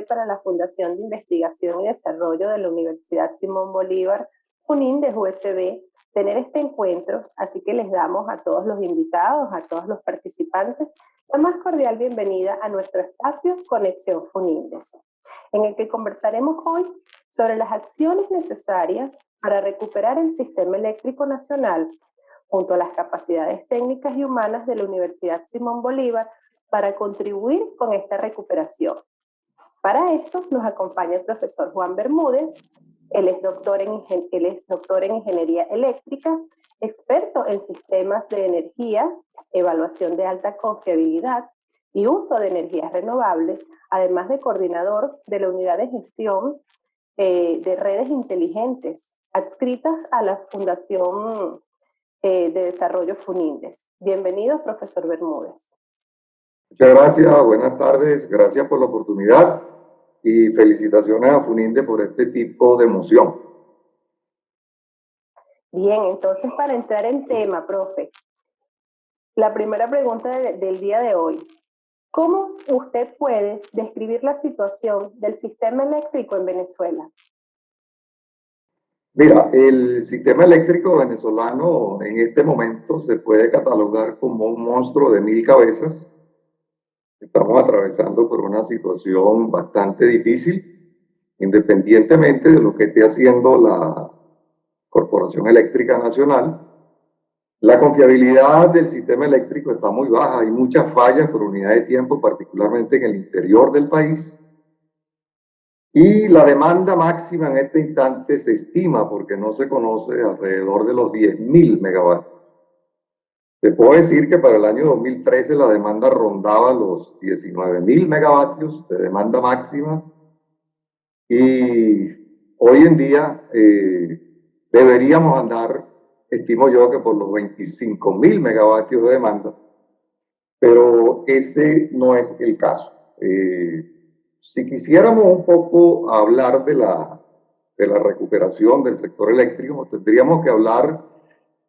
para la Fundación de Investigación y Desarrollo de la Universidad Simón Bolívar, FUNINDES USB, tener este encuentro, así que les damos a todos los invitados, a todos los participantes, la más cordial bienvenida a nuestro espacio Conexión FUNINDES, en el que conversaremos hoy sobre las acciones necesarias para recuperar el sistema eléctrico nacional, junto a las capacidades técnicas y humanas de la Universidad Simón Bolívar, para contribuir con esta recuperación. Para esto nos acompaña el profesor Juan Bermúdez. Él es doctor en Ingeniería Eléctrica, experto en sistemas de energía, evaluación de alta confiabilidad y uso de energías renovables, además de coordinador de la Unidad de Gestión de Redes Inteligentes, adscritas a la Fundación de Desarrollo FUNINDES. Bienvenido, profesor Bermúdez. Muchas gracias, buenas tardes, gracias por la oportunidad y felicitaciones a FUNINDES por este tipo de moción. Bien, entonces para entrar en tema, profe, la primera pregunta del día de hoy. ¿Cómo usted puede describir la situación del sistema eléctrico en Venezuela? Mira, el sistema eléctrico venezolano en este momento se puede catalogar como un monstruo de 1000 cabezas. Estamos atravesando por una situación bastante difícil, independientemente de lo que esté haciendo la Corporación Eléctrica Nacional. La confiabilidad del sistema eléctrico está muy baja, hay muchas fallas por unidad de tiempo, particularmente en el interior del país. Y la demanda máxima en este instante se estima, porque no se conoce, alrededor de los 10.000 megavatios. Te puedo decir que para el año 2013 la demanda rondaba los 19.000 megavatios de demanda máxima y hoy en día deberíamos andar, estimo yo, que por los 25.000 megavatios de demanda, pero ese no es el caso. Si quisiéramos un poco hablar de la recuperación del sector eléctrico, tendríamos que hablar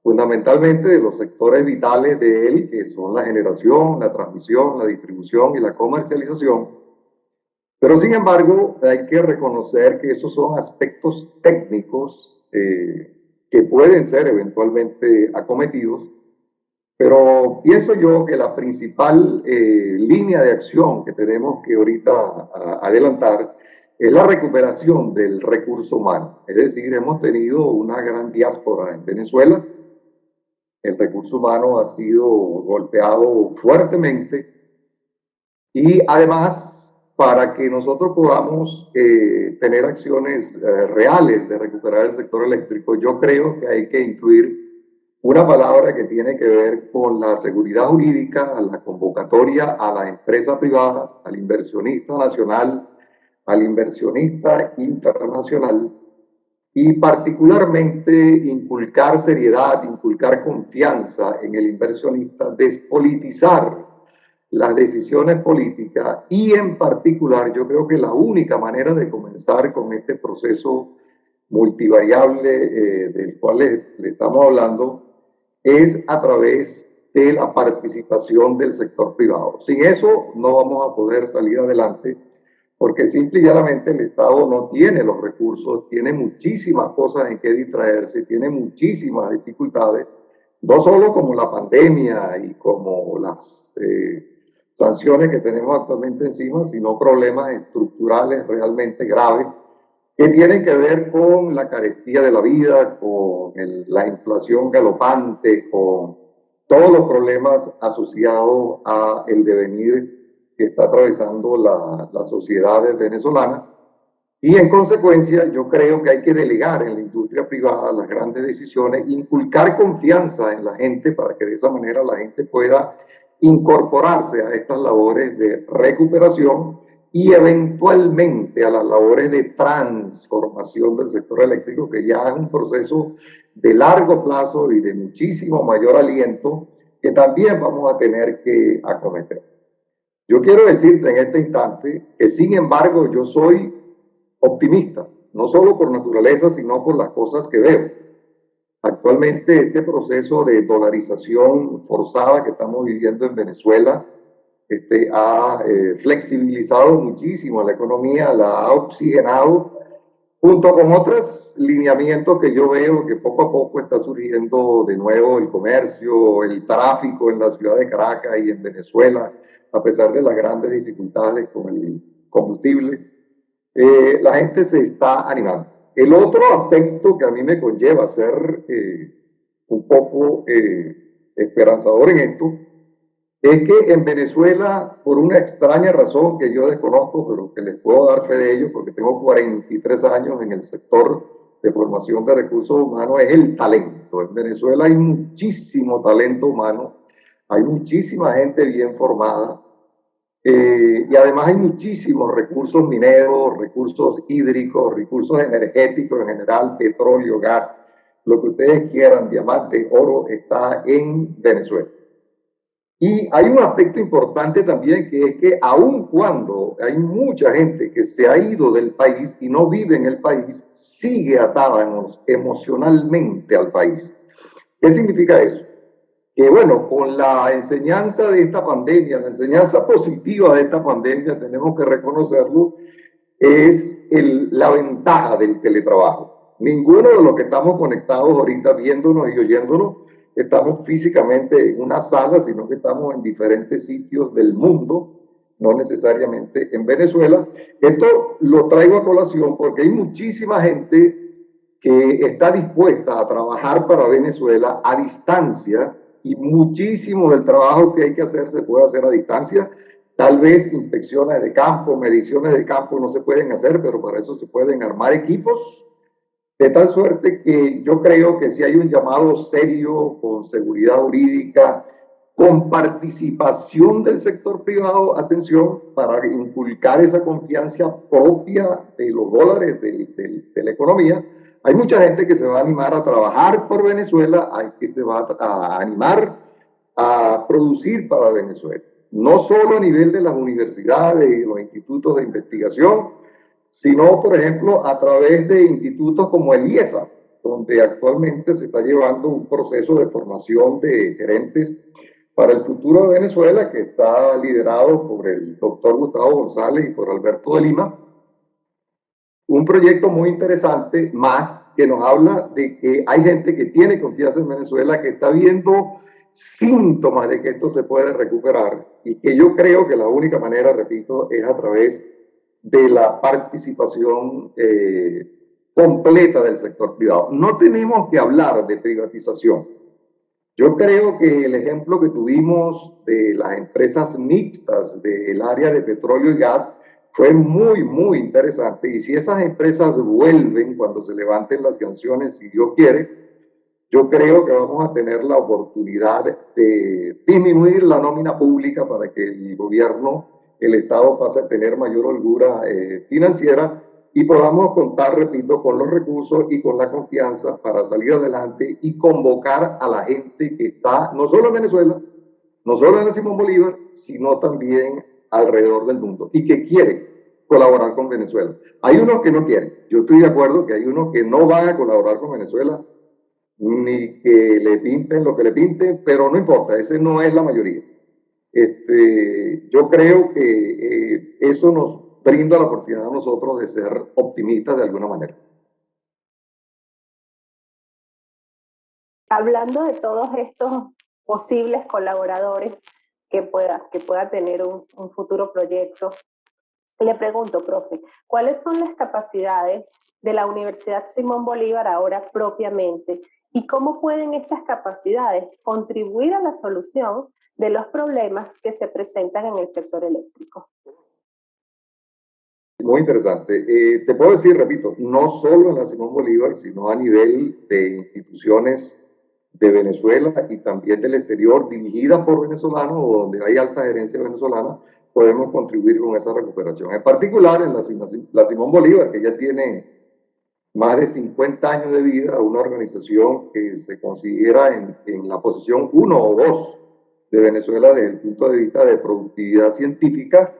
fundamentalmente de los sectores vitales de él, que son la generación, la transmisión, la distribución y la comercialización. Pero sin embargo, hay que reconocer que esos son aspectos técnicos que pueden ser eventualmente acometidos, pero pienso yo que la principal línea de acción que tenemos que ahorita adelantar es la recuperación del recurso humano. Es decir, hemos tenido una gran diáspora en Venezuela. El recurso humano ha sido golpeado fuertemente y además, para que nosotros podamos tener acciones reales de recuperar el sector eléctrico, yo creo que hay que incluir una palabra que tiene que ver con la seguridad jurídica, a la convocatoria a la empresa privada, al inversionista nacional, al inversionista internacional, y particularmente inculcar seriedad, inculcar confianza en el inversionista, despolitizar las decisiones políticas y en particular yo creo que la única manera de comenzar con este proceso multivariable del cual le estamos hablando es a través de la participación del sector privado. Sin eso no vamos a poder salir adelante, porque simple y llanamente el Estado no tiene los recursos, tiene muchísimas cosas en que distraerse, tiene muchísimas dificultades, no solo como la pandemia y como las sanciones que tenemos actualmente encima, sino problemas estructurales realmente graves que tienen que ver con la carestía de la vida, con la inflación galopante, con todos los problemas asociados a el devenir que está atravesando la sociedad venezolana. Y en consecuencia, yo creo que hay que delegar en la industria privada las grandes decisiones, inculcar confianza en la gente para que de esa manera la gente pueda incorporarse a estas labores de recuperación y eventualmente a las labores de transformación del sector eléctrico, que ya es un proceso de largo plazo y de muchísimo mayor aliento que también vamos a tener que acometer. Yo quiero decirte en este instante que, sin embargo, yo soy optimista, no solo por naturaleza, sino por las cosas que veo. Actualmente este proceso de dolarización forzada que estamos viviendo en Venezuela ha flexibilizado muchísimo la economía, la ha oxigenado, junto con otros lineamientos que yo veo que poco a poco está surgiendo de nuevo el comercio, el tráfico en la ciudad de Caracas y en Venezuela, a pesar de las grandes dificultades con el combustible. La gente se está animando. El otro aspecto que a mí me conlleva ser un poco esperanzador en esto es que en Venezuela, por una extraña razón que yo desconozco, pero que les puedo dar fe de ello, porque tengo 43 años en el sector de formación de recursos humanos, es el talento. En Venezuela hay muchísimo talento humano, hay muchísima gente bien formada, y además hay muchísimos recursos mineros, recursos hídricos, recursos energéticos en general, petróleo, gas, lo que ustedes quieran, diamante, oro, está en Venezuela. Y hay un aspecto importante también, que es que aun cuando hay mucha gente que se ha ido del país y no vive en el país, sigue atada emocionalmente al país. ¿Qué significa eso? Que bueno, con la enseñanza de esta pandemia, la enseñanza positiva de esta pandemia, tenemos que reconocerlo, es la ventaja del teletrabajo. Ninguno de los que estamos conectados ahorita viéndonos y oyéndonos estamos físicamente en una sala, sino que estamos en diferentes sitios del mundo, no necesariamente en Venezuela. Esto lo traigo a colación porque hay muchísima gente que está dispuesta a trabajar para Venezuela a distancia, y muchísimo del trabajo que hay que hacer se puede hacer a distancia. Tal vez inspecciones de campo, mediciones de campo no se pueden hacer, pero para eso se pueden armar equipos, de tal suerte que yo creo que si hay un llamado serio, con seguridad jurídica, con participación del sector privado, atención, para inculcar esa confianza propia de los dólares de la economía. Hay mucha gente que se va a animar a trabajar por Venezuela, hay que se va a animar a producir para Venezuela. No solo a nivel de las universidades y los institutos de investigación, sino, por ejemplo, a través de institutos como el IESA, donde actualmente se está llevando un proceso de formación de gerentes para el futuro de Venezuela, que está liderado por el doctor Gustavo González y por Alberto de Lima. Un proyecto muy interesante, más que nos habla de que hay gente que tiene confianza en Venezuela, que está viendo síntomas de que esto se puede recuperar, y que yo creo que la única manera, repito, es a través de la participación completa del sector privado. No tenemos que hablar de privatización. Yo creo que el ejemplo que tuvimos de las empresas mixtas del área de petróleo y gas fue muy, muy interesante. Y si esas empresas vuelven cuando se levanten las sanciones, si Dios quiere, yo creo que vamos a tener la oportunidad de disminuir la nómina pública para que el gobierno, el Estado, pase a tener mayor holgura financiera, y podamos contar, repito, con los recursos y con la confianza para salir adelante y convocar a la gente que está no solo en Venezuela, no solo en el Simón Bolívar, sino también alrededor del mundo, y que quiere colaborar con Venezuela. Hay unos que no quieren. Yo estoy de acuerdo que hay unos que no van a colaborar con Venezuela, ni que le pinten lo que le pinten, pero no importa, ese no es la mayoría. Yo creo que eso nos brinda la oportunidad a nosotros de ser optimistas de alguna manera. Hablando de todos estos posibles colaboradores que pueda tener un futuro proyecto, le pregunto, profe, ¿cuáles son las capacidades de la Universidad Simón Bolívar ahora propiamente, y cómo pueden estas capacidades contribuir a la solución de los problemas que se presentan en el sector eléctrico? Muy interesante. Te puedo decir, repito, no solo en la Simón Bolívar, sino a nivel de instituciones de Venezuela y también del exterior, dirigidas por venezolanos o donde hay alta gerencia venezolana, podemos contribuir con esa recuperación. En particular, en la Simón Bolívar, que ya tiene más de 50 años de vida, una organización que se considera en la posición 1 o 2 de Venezuela desde el punto de vista de productividad científica.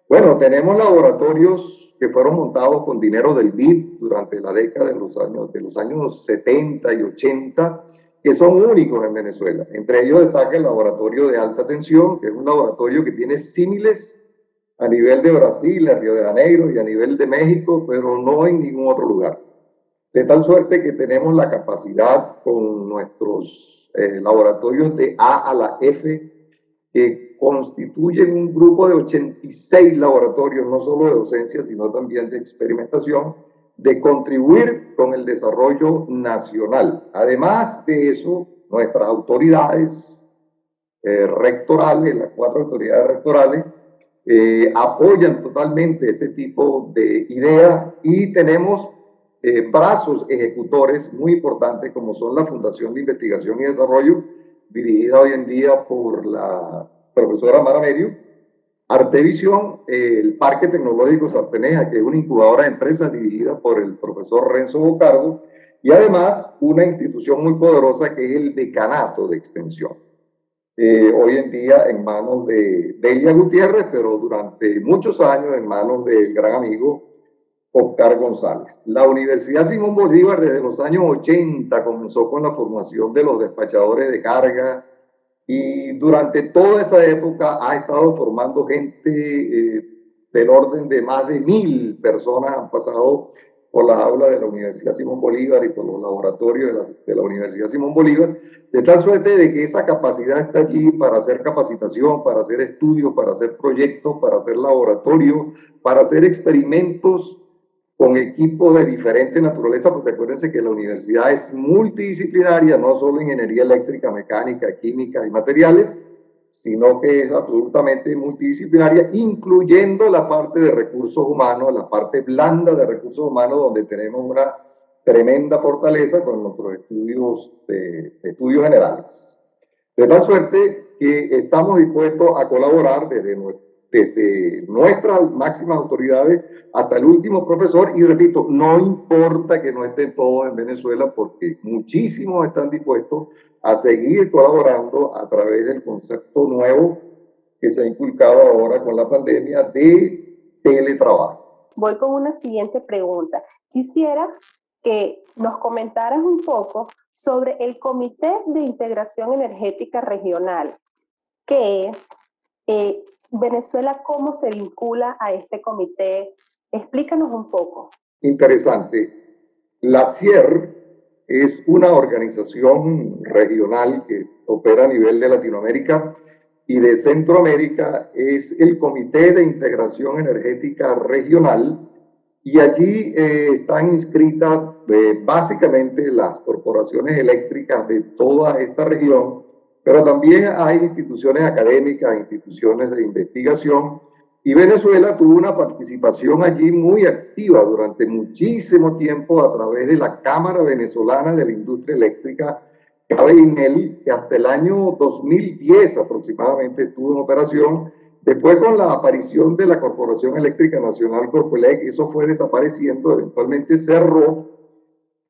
Bueno, tenemos laboratorios que fueron montados con dinero del BID durante la década de los años 70 y 80, que son únicos en Venezuela. Entre ellos destaca el laboratorio de alta tensión, que es un laboratorio que tiene símiles a nivel de Brasil, a Río de Janeiro y a nivel de México, pero no en ningún otro lugar. De tal suerte que tenemos la capacidad con nuestros laboratorios de A a la F, que constituyen un grupo de 86 laboratorios, no solo de docencia, sino también de experimentación, de contribuir con el desarrollo nacional. Además de eso, nuestras autoridades rectorales, las 4 autoridades rectorales, apoyan totalmente este tipo de ideas y tenemos brazos ejecutores muy importantes como son la Fundación de Investigación y Desarrollo, dirigida hoy en día por la profesora Mara Merio, Artevisión, el Parque Tecnológico Sarteneja, que es una incubadora de empresas dirigida por el profesor Renzo Bocardo, y además una institución muy poderosa que es el Decanato de Extensión. Hoy en día en manos de Delia Gutiérrez, pero durante muchos años en manos del gran amigo Oscar González. La Universidad Simón Bolívar desde los años 80 comenzó con la formación de los despachadores de carga y durante toda esa época ha estado formando gente del orden de más de 1000 personas han pasado por las aulas de la Universidad Simón Bolívar y por los laboratorios de la Universidad Simón Bolívar, de tal suerte de que esa capacidad está allí para hacer capacitación, para hacer estudios, para hacer proyectos, para hacer laboratorios, para hacer experimentos con equipos de diferente naturaleza, porque acuérdense que la universidad es multidisciplinaria, no solo ingeniería eléctrica, mecánica, química y materiales, sino que es absolutamente multidisciplinaria, incluyendo la parte de recursos humanos, la parte blanda de recursos humanos, donde tenemos una tremenda fortaleza con nuestros estudios generales. De tal suerte que estamos dispuestos a colaborar desde nuestras máximas autoridades hasta el último profesor, y repito, no importa que no estén todos en Venezuela, porque muchísimos están dispuestos a seguir colaborando a través del concepto nuevo que se ha inculcado ahora con la pandemia de teletrabajo. Voy con una siguiente pregunta. Quisiera que nos comentaras un poco sobre el Comité de Integración Energética Regional. ¿Qué es? Venezuela, ¿cómo se vincula a este comité? Explícanos un poco. Interesante. La CIER es una organización regional que opera a nivel de Latinoamérica y de Centroamérica. Es el Comité de Integración Energética Regional, y allí están inscritas básicamente las corporaciones eléctricas de toda esta región, pero también hay instituciones académicas, instituciones de investigación, y Venezuela tuvo una participación allí muy activa durante muchísimo tiempo a través de la Cámara Venezolana de la Industria Eléctrica, CABEINEL, que hasta el año 2010 aproximadamente estuvo en operación. Después, con la aparición de la Corporación Eléctrica Nacional, Corpoelec, eso fue desapareciendo, eventualmente cerró.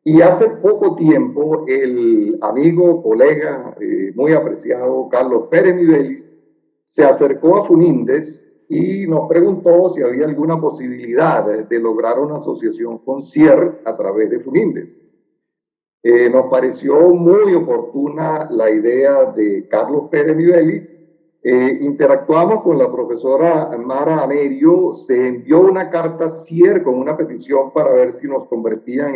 Y hace poco tiempo, el amigo, colega, muy apreciado, Carlos Pérez Mibelis, se acercó a Funindes y nos preguntó si había alguna posibilidad de lograr una asociación con CIER a través de Funindes. Nos pareció muy oportuna la idea de Carlos Pérez Mibelis. Interactuamos con la profesora Mara Amerio, se envió una carta a CIER con una petición para ver si nos convertían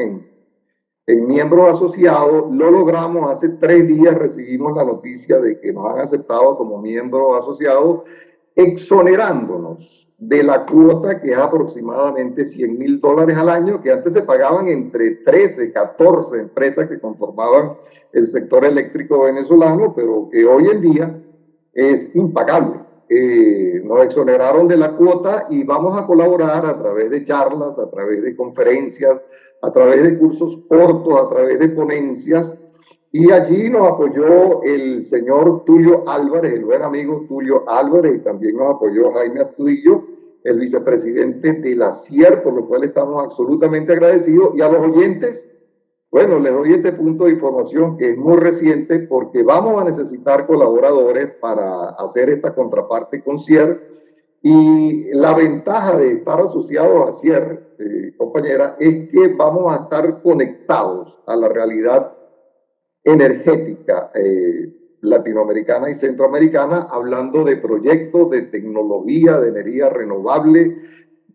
en miembros asociados. Lo logramos, hace 3 días recibimos la noticia de que nos han aceptado como miembros asociados, exonerándonos de la cuota que es aproximadamente $100,000 al año, que antes se pagaban entre 13, 14 empresas que conformaban el sector eléctrico venezolano, pero que hoy en día es impagable. Nos exoneraron de la cuota y vamos a colaborar a través de charlas, a través de conferencias, a través de cursos cortos, a través de ponencias, y allí nos apoyó el señor Tulio Álvarez, el buen amigo Tulio Álvarez, y también nos apoyó Jaime Astudillo, el vicepresidente de la CIER, por lo cual estamos absolutamente agradecidos. Y a los oyentes, bueno, les doy este punto de información que es muy reciente, porque vamos a necesitar colaboradores para hacer esta contraparte con CIER. Y la ventaja de estar asociados a CIER, compañera, es que vamos a estar conectados a la realidad energética latinoamericana y centroamericana, hablando de proyectos, de tecnología, de energía renovable,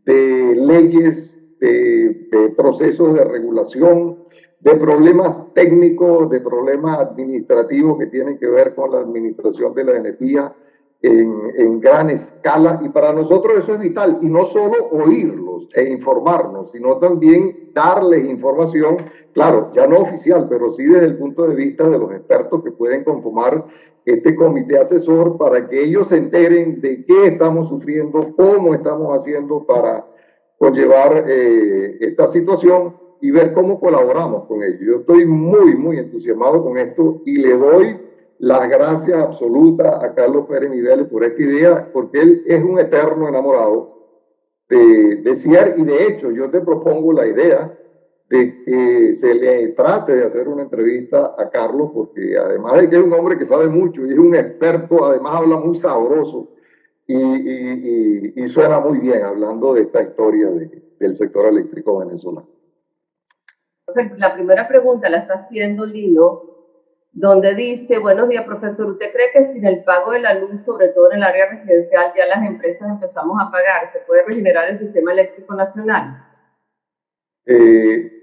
de leyes, de procesos de regulación, de problemas técnicos, de problemas administrativos que tienen que ver con la administración de la energía en gran escala. Y para nosotros eso es vital, y no solo oírlos e informarnos, sino también darles información, claro, ya no oficial, pero sí desde el punto de vista de los expertos que pueden conformar este comité asesor, para que ellos se enteren de qué estamos sufriendo, cómo estamos haciendo para conllevar esta situación y ver cómo colaboramos con ellos. Yo estoy muy entusiasmado con esto y le doy las gracias absolutas a Carlos Pérez Niveles por esta idea, porque él es un eterno enamorado de CIER, y de hecho yo te propongo la idea de que se le trate de hacer una entrevista a Carlos, porque además de que es un hombre que sabe mucho y es un experto, además habla muy sabroso y suena muy bien hablando de esta historia del sector eléctrico venezolano. Entonces, la primera pregunta la está haciendo Lino, donde dice: buenos días, profesor, ¿usted cree que sin el pago de la luz, sobre todo en el área residencial, ya las empresas empezamos a pagar? ¿Se puede regenerar el sistema eléctrico nacional?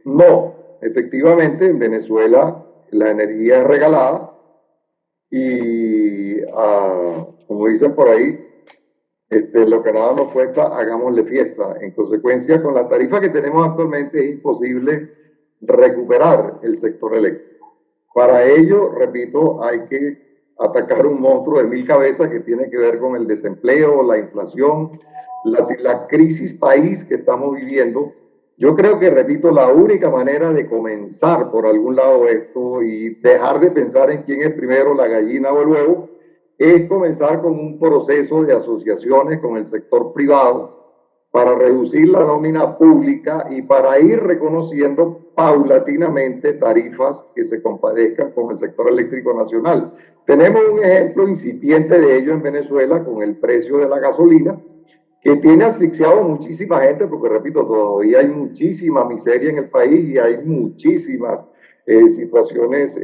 No, efectivamente en Venezuela la energía es regalada y como dicen por ahí, lo que nada nos cuesta, hagámosle fiesta. En consecuencia, con la tarifa que tenemos actualmente es imposible recuperar el sector eléctrico. Para ello, repito, hay que atacar un monstruo de 1000 cabezas que tiene que ver con el desempleo, la inflación, la crisis país que estamos viviendo. Yo creo que, repito, la única manera de comenzar por algún lado esto y dejar de pensar en quién es primero, la gallina o el huevo, es comenzar con un proceso de asociaciones con el sector privado para reducir la nómina pública y para ir reconociendo paulatinamente tarifas que se compadezcan con el sector eléctrico nacional. Tenemos un ejemplo incipiente de ello en Venezuela con el precio de la gasolina, que tiene asfixiado a muchísima gente, porque repito, todavía hay muchísima miseria en el país y hay muchísimas situaciones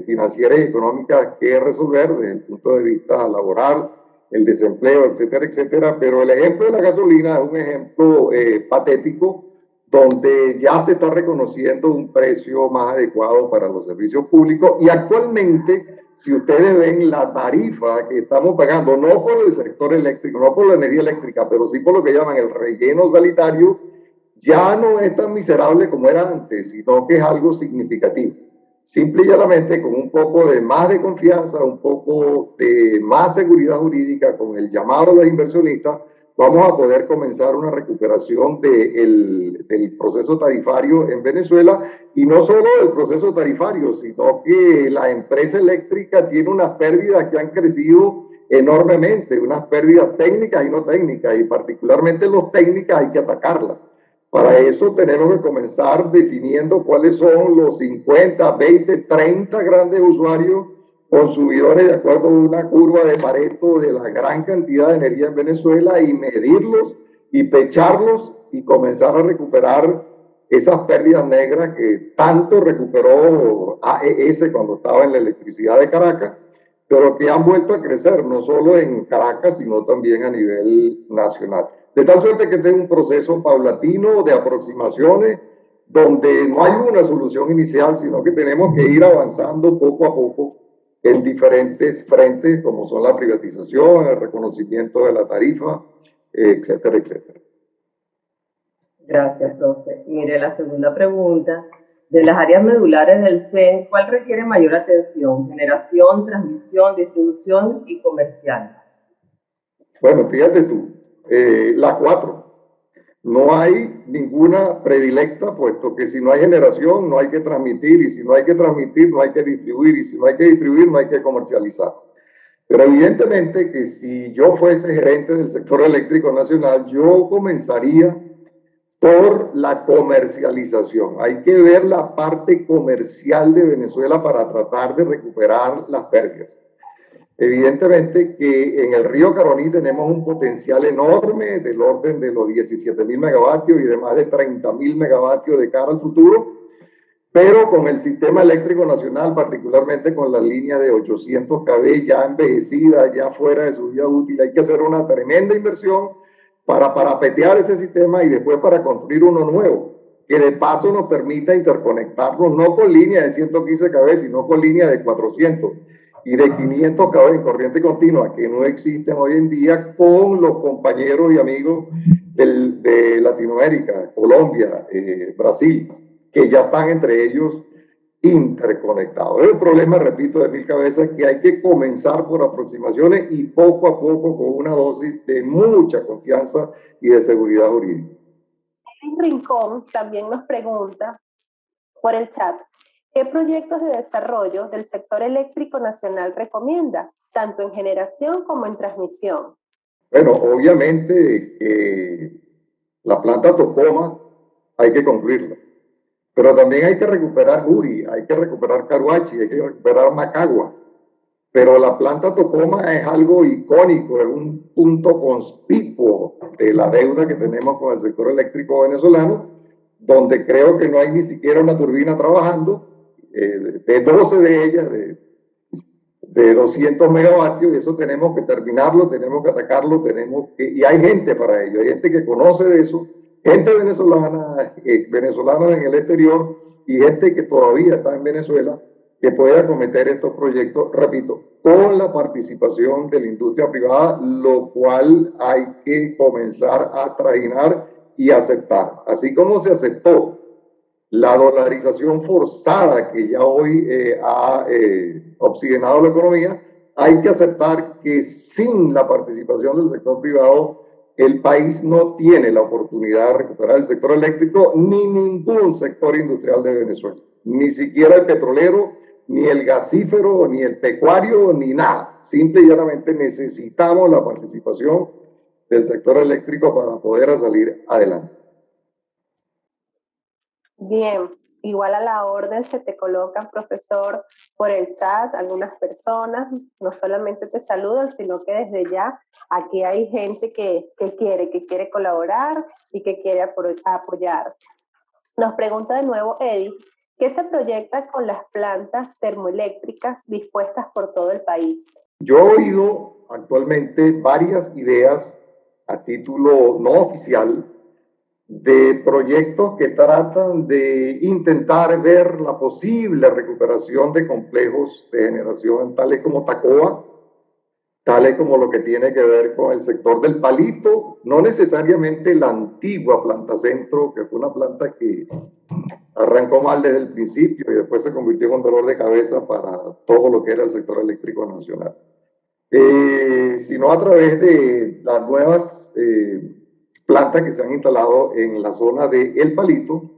financieras y económicas que resolver desde el punto de vista laboral, el desempleo, etcétera, etcétera. Pero el ejemplo de la gasolina es un ejemplo patético, donde ya se está reconociendo un precio más adecuado para los servicios públicos, y actualmente, si ustedes ven la tarifa que estamos pagando, no por el sector eléctrico, no por la energía eléctrica, pero sí por lo que llaman el relleno sanitario, ya no es tan miserable como era antes, sino que es algo significativo. Simple y llanamente, con un poco de más de confianza, un poco de más seguridad jurídica, con el llamado de los inversionistas, vamos a poder comenzar una recuperación del proceso tarifario en Venezuela, y no solo del proceso tarifario, sino que la empresa eléctrica tiene unas pérdidas que han crecido enormemente, unas pérdidas técnicas y no técnicas, y particularmente las técnicas hay que atacarlas. Para eso tenemos que comenzar definiendo cuáles son los 50, 20, 30 grandes usuarios consumidores de acuerdo a una curva de Pareto de la gran cantidad de energía en Venezuela, y medirlos y pecharlos y comenzar a recuperar esas pérdidas negras que tanto recuperó AES cuando estaba en la electricidad de Caracas, pero que han vuelto a crecer no solo en Caracas, sino también a nivel nacional. De tal suerte que este es un proceso paulatino de aproximaciones, donde no hay una solución inicial, sino que tenemos que ir avanzando poco a poco en diferentes frentes, como son la privatización, el reconocimiento de la tarifa, etcétera, etcétera. Gracias, profe. Mire, la segunda pregunta: de las áreas medulares del CEN, ¿cuál requiere mayor atención? Generación, transmisión, distribución y comercial. Bueno, fíjate tú, las 4. No hay ninguna predilecta, puesto que si no hay generación, no hay que transmitir, y si no hay que transmitir, no hay que distribuir, y si no hay que distribuir, no hay que comercializar. Pero evidentemente que si yo fuese gerente del sector eléctrico nacional, yo comenzaría por la comercialización. Hay que ver la parte comercial de Venezuela para tratar de recuperar las pérdidas. Evidentemente que en el río Caroní tenemos un potencial enorme del orden de los 17.000 megavatios y de más de 30.000 megavatios de cara al futuro, pero con el sistema eléctrico nacional, particularmente con la línea de 800 kV ya envejecida, ya fuera de su vida útil, hay que hacer una tremenda inversión para parapetear ese sistema y después para construir uno nuevo, que de paso nos permita interconectarnos no con línea de 115 kV, sino con línea de 400 y de 500 kV en corriente continua, que no existen hoy en día, con los compañeros y amigos de Latinoamérica, Colombia, Brasil, que ya están entre ellos interconectados. Es un problema, repito, de mil cabezas, que hay que comenzar por aproximaciones y poco a poco con una dosis de mucha confianza y de seguridad jurídica. Rincón también nos pregunta por el chat, ¿qué proyectos de desarrollo del sector eléctrico nacional recomienda, tanto en generación como en transmisión? Bueno, obviamente la planta Tocoma hay que concluirla, pero también hay que recuperar Guri, hay que recuperar Caruachi, hay que recuperar Macagua. Pero la planta Tocoma es algo icónico, es un punto conspicuo de la deuda que tenemos con el sector eléctrico venezolano, donde creo que no hay ni siquiera una turbina trabajando, de 12 de ellas, de 200 megavatios, y eso tenemos que terminarlo, tenemos que atacarlo, y hay gente para ello, hay gente que conoce de eso, gente venezolana, venezolanos en el exterior, y gente que todavía está en Venezuela, que pueda acometer estos proyectos, repito, con la participación de la industria privada, lo cual hay que comenzar a trajinar y aceptar. Así como se aceptó la dolarización forzada que ya hoy ha oxigenado la economía, hay que aceptar que sin la participación del sector privado, el país no tiene la oportunidad de recuperar el sector eléctrico ni ningún sector industrial de Venezuela, ni siquiera el petrolero, ni el gasífero, ni el pecuario, ni nada. Simple y llanamente necesitamos la participación del sector eléctrico para poder salir adelante. Bien, igual a la orden se te colocan, profesor, por el chat algunas personas, no solamente te saludan, sino que desde ya aquí hay gente que quiere colaborar y que quiere apoyar. Nos pregunta de nuevo Eddie, ¿qué se proyecta con las plantas termoeléctricas dispuestas por todo el país? Yo he oído actualmente varias ideas a título no oficial de proyectos que tratan de intentar ver la posible recuperación de complejos de generación tales como Tacoa, tales como lo que tiene que ver con el sector del Palito, no necesariamente la antigua planta Centro, que fue una planta que arrancó mal desde el principio y después se convirtió en un dolor de cabeza para todo lo que era el sector eléctrico nacional, sino a través de las nuevas plantas que se han instalado en la zona de El Palito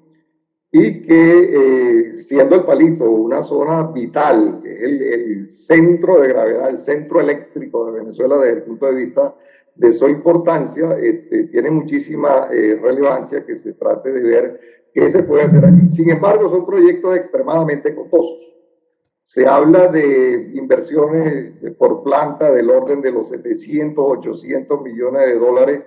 y que siendo El Palito una zona vital, que es el centro de gravedad, el centro eléctrico de Venezuela desde el punto de vista de su importancia, tiene muchísima relevancia que se trate de ver qué se puede hacer allí. Sin embargo, son proyectos extremadamente costosos. Se habla de inversiones por planta del orden de los 700, 800 millones de dólares,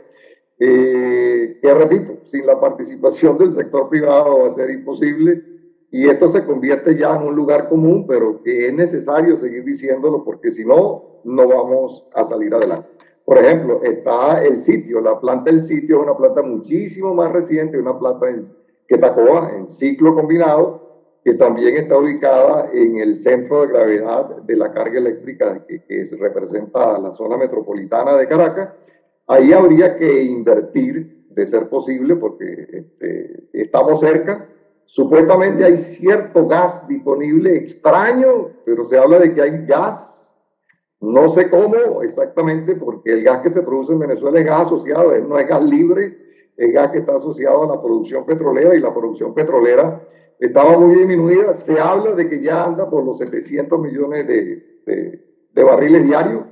que repito, sin la participación del sector privado va a ser imposible, y esto se convierte ya en un lugar común, pero que es necesario seguir diciéndolo porque si no, no vamos a salir adelante. Por ejemplo, está el sitio, la planta del sitio es una planta muchísimo más reciente, una planta que Tacoa en ciclo combinado, que también está ubicada en el centro de gravedad de la carga eléctrica que representa la zona metropolitana de Caracas. Ahí habría que invertir, de ser posible, porque estamos cerca. Supuestamente hay cierto gas disponible extraño, pero se habla de que hay gas, no sé cómo exactamente, porque el gas que se produce en Venezuela es gas asociado, no es gas libre, es gas que está asociado a la producción petrolera, y la producción petrolera estaba muy disminuida. Se habla de que ya anda por los 700 millones de barriles diarios,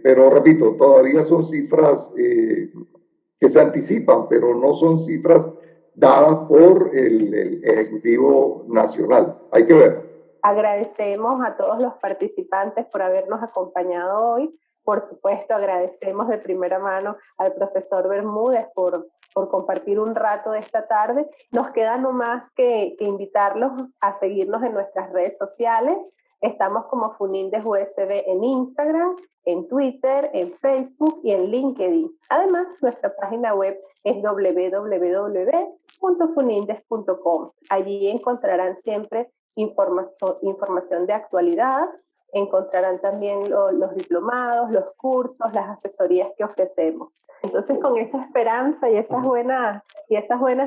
pero repito, todavía son cifras que se anticipan, pero no son cifras dadas por el Ejecutivo Nacional. Hay que ver. Agradecemos a todos los participantes por habernos acompañado hoy. Por supuesto, agradecemos de primera mano al profesor Bermúdez por por compartir un rato de esta tarde. Nos queda no más que invitarlos a seguirnos en nuestras redes sociales. Estamos como Funindes USB en Instagram, en Twitter, en Facebook y en LinkedIn. Además, nuestra página web es www.funindes.com. Allí encontrarán siempre información de actualidad, encontrarán también los diplomados, los cursos, las asesorías que ofrecemos. Entonces, con esa esperanza y esas buenas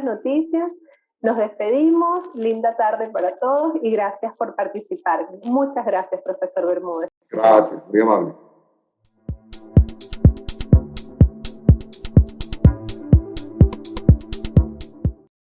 noticias, nos despedimos. Linda tarde para todos y gracias por participar. Muchas gracias, profesor Bermúdez. Gracias, muy amable.